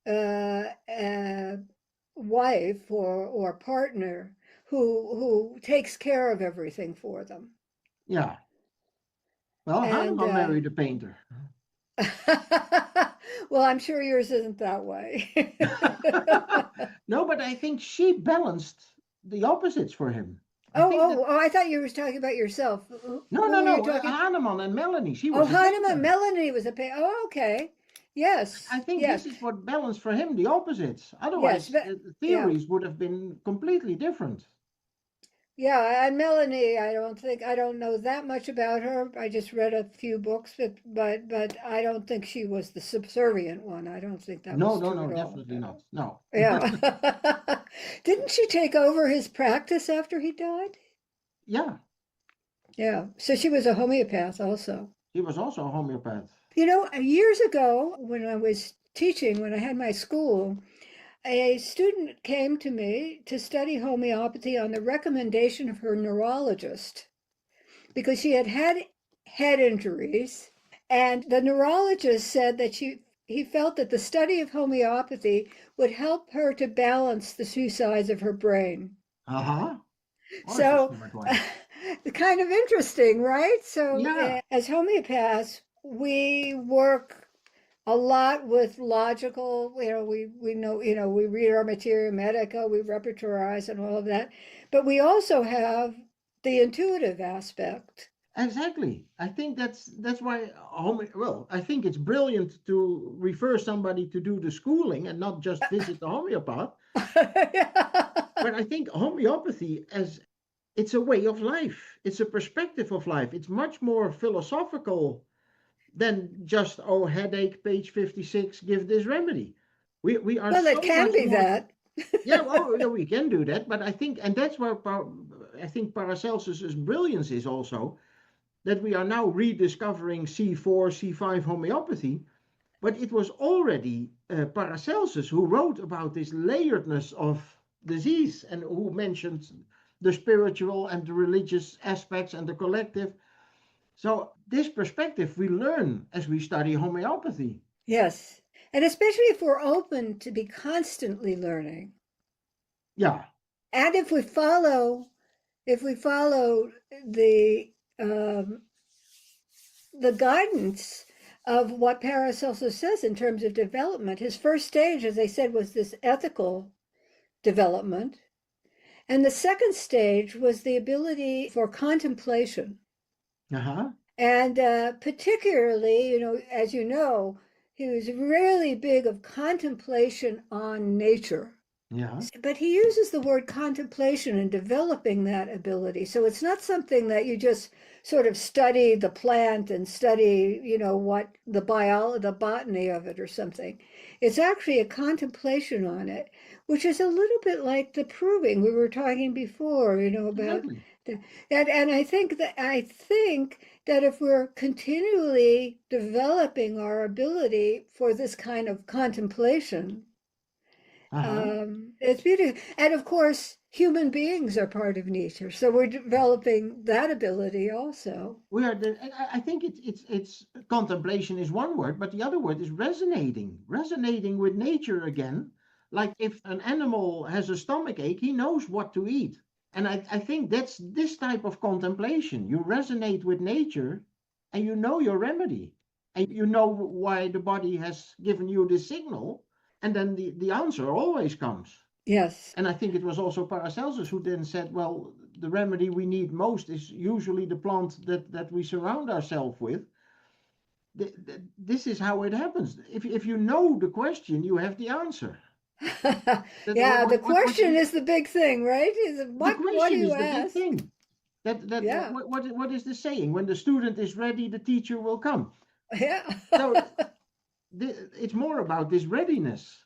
uh, uh, wife or partner who takes care of everything for them. Yeah. Well, And Hahnemann married a painter. well, I'm sure yours isn't that way. No, but I think she balanced the opposites for him. I Oh, think that oh, oh, I thought you were talking about yourself. no, Who no, were you no. talking? Hahnemann and Melanie, she Oh, was a Hahnemann, painter. Melanie was a Oh, okay. I Yes, think yes, this is what balanced for him the opposites. yes. Otherwise, But the yeah, theories would have been completely different. yeah. And Melanie, I don't know that much about her. I just read a few books, but I don't think she was the subservient one. I don't think that No, was no, true no, at all. definitely not. No. Yeah. Didn't she take over his practice after he died? Yeah, Yeah. So she was a homeopath also. he was also a homeopath. Years ago when I was teaching, when I had my school, a student came to me to study homeopathy on the recommendation of her neurologist because she had had head injuries. And the neurologist said that he felt that the study of homeopathy would help her to balance the two sides of her brain. Uh huh. Oh, it's a So, smart one. kind of interesting, right? So, Yeah, as homeopaths, we work a lot with logical, we know, we read our materia medica, we repertorize and all of that, but we also have the intuitive aspect. exactly. I think that's why well, I think it's brilliant to refer somebody to do the schooling and not just visit the homeopath. But I think homeopathy as it's a way of life. It's a perspective of life. It's much more philosophical than just, oh, headache, page 56, give this remedy. We are Well, it so can much be more. that. Yeah, well, yeah, we can do that, but I think, and that's where I think Paracelsus's brilliance is also that we are now rediscovering C4, C5 homeopathy, but it was already Paracelsus who wrote about this layeredness of disease and who mentioned the spiritual and the religious aspects and the collective. So, this perspective we learn as we study homeopathy. Yes. And especially if we're open to be constantly learning. Yeah. And if we follow um, the guidance of what Paracelsus says in terms of development. His first stage, as I said, was this ethical development. And the second stage was the ability for contemplation. Uh huh. And particularly, as you know, he was really big of contemplation on nature. Yeah. But he uses the word contemplation in developing that ability. So it's not something that you just sort of study the plant and study, what the botany of it or something. It's actually a contemplation on it, which is a little bit like the proving we were talking before, about Exactly. and I think that if we're continually developing our ability for this kind of contemplation, Uh huh. it's beautiful. And of course, human beings are part of nature. So we're developing that ability also. We are the, I think it's contemplation is one word, but the other word is resonating with nature again. Like if an animal has a stomach ache, he knows what to eat. And I think that's this type of contemplation. You resonate with nature and you know your remedy. And you know why the body has given you this signal. And then the answer always comes. Yes. And I think it was also Paracelsus who then said, well, the remedy we need most is usually the plant that we surround ourselves with. This is how it happens. If you know the question, you have the answer. Yeah, the question is the big thing, right? Is The what do question you is the big ask? thing. Yeah. What is the saying? When the student is ready, the teacher will come. Yeah. So it's more about this readiness.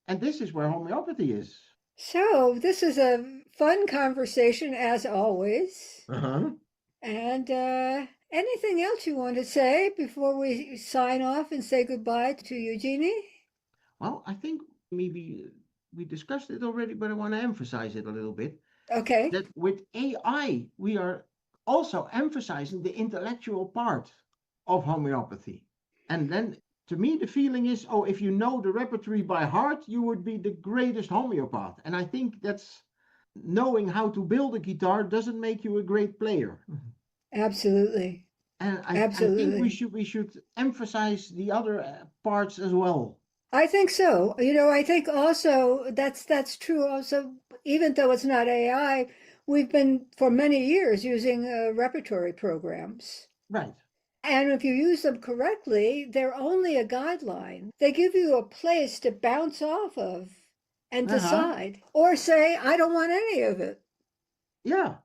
And this is where homeopathy is. So this is a fun conversation as always. Uh-huh. And anything else you want to say before we sign off and say goodbye to Eugenie? Well, I think maybe we discussed it already, but I want to emphasize it a little bit. Okay. That with AI, we are also emphasizing the intellectual part of homeopathy. And then to me, the feeling is, oh, if you know the repertory by heart, you would be the greatest homeopath. And I think that's knowing how to build a guitar doesn't make you a great player. Absolutely. And I think Absolutely. we should emphasize the other parts as well. I think so. I think also that's true also, even though it's not AI, we've been for many years using repertory programs. Right. And if you use them correctly, they're only a guideline. They give you a place to bounce off of and Uh-huh. decide, or say, I don't want any of it. Yeah.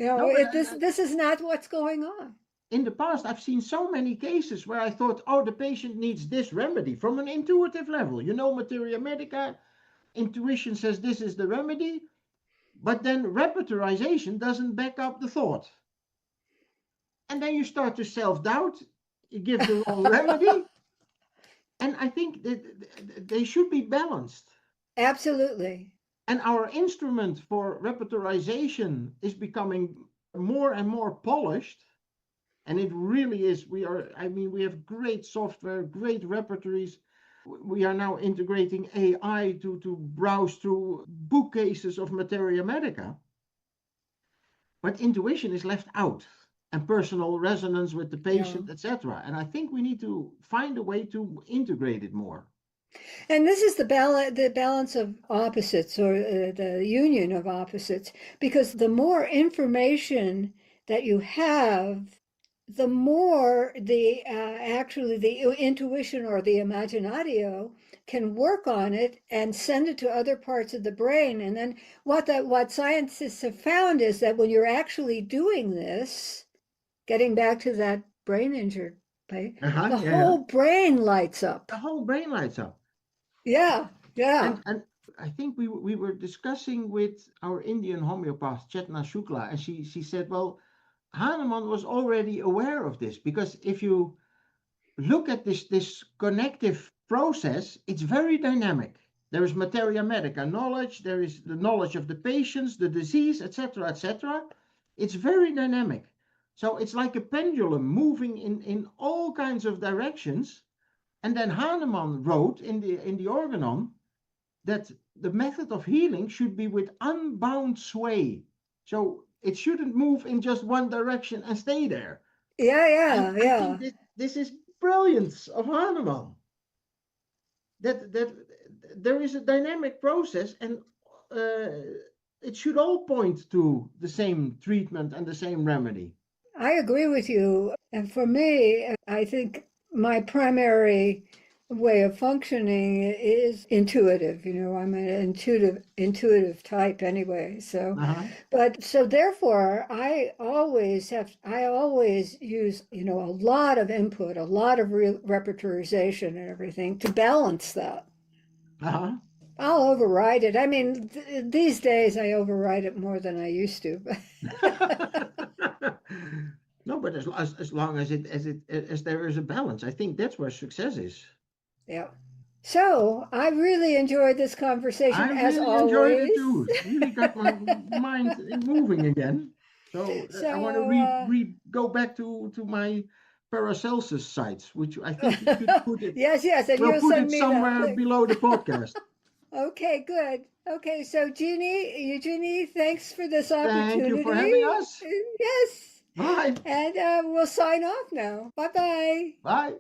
No, but This is not what's going on. in the past, I've seen so many cases where I thought, oh, the patient needs this remedy from an intuitive level. You know, materia medica, intuition says this is the remedy, but then repertorization doesn't back up the thought. And then you start to self doubt, you give the wrong remedy. And I think that they should be balanced. Absolutely. And our instrument for repertorization is becoming more and more polished. And it really is. We have great software, great repertories. We are now integrating AI to browse through bookcases of materia medica. But intuition is left out, and personal resonance with the Yeah. patient, etc. And I think we need to find a way to integrate it more. And this is the balance of opposites, or the union of opposites, because the more information that you have, the more actually the intuition or the imaginatio can work on it and send it to other parts of the brain. And then what scientists have found is that when you're actually doing this, getting back to that brain injured play, Uh-huh, the yeah, yeah. whole brain lights up. The whole brain lights up. Yeah, yeah. And I think we were discussing with our Indian homeopath Chetna Shukla, and she said, well, Hahnemann was already aware of this, because if you look at this connective process, it's very dynamic. There is materia medica knowledge, there is the knowledge of the patients, the disease, etc., etc. It's very dynamic. So it's like a pendulum moving in all kinds of directions. And then Hahnemann wrote in the organon that the method of healing should be with unbound sway. So it shouldn't move in just one direction and stay there. Yeah, And yeah, I think yeah. this is brilliance of Hahnemann. That there is a dynamic process, and it should all point to the same treatment and the same remedy. I agree with you. And for me, I think my primary way of functioning is intuitive. I'm an intuitive type anyway. Uh-huh. But so therefore I always use, a lot of input, a lot of repertorization and everything to balance that. Uh-huh. I'll override it. I mean, these days I override it more than I used to. No, but as long as there is a balance, I think that's where success is. Yeah. So I really enjoyed this conversation I as really enjoyed always. it too. Really got my mind moving again. So I want to So go back to my Paracelsus sites, which I think we should put it. yes, yes, and We'll you'll put send it me the somewhere link. below the podcast. Okay, good. Okay, so Eugenie, thanks for this Thank you for having opportunity. us. Yes, Bye. and we'll sign off now. Bye bye. Bye.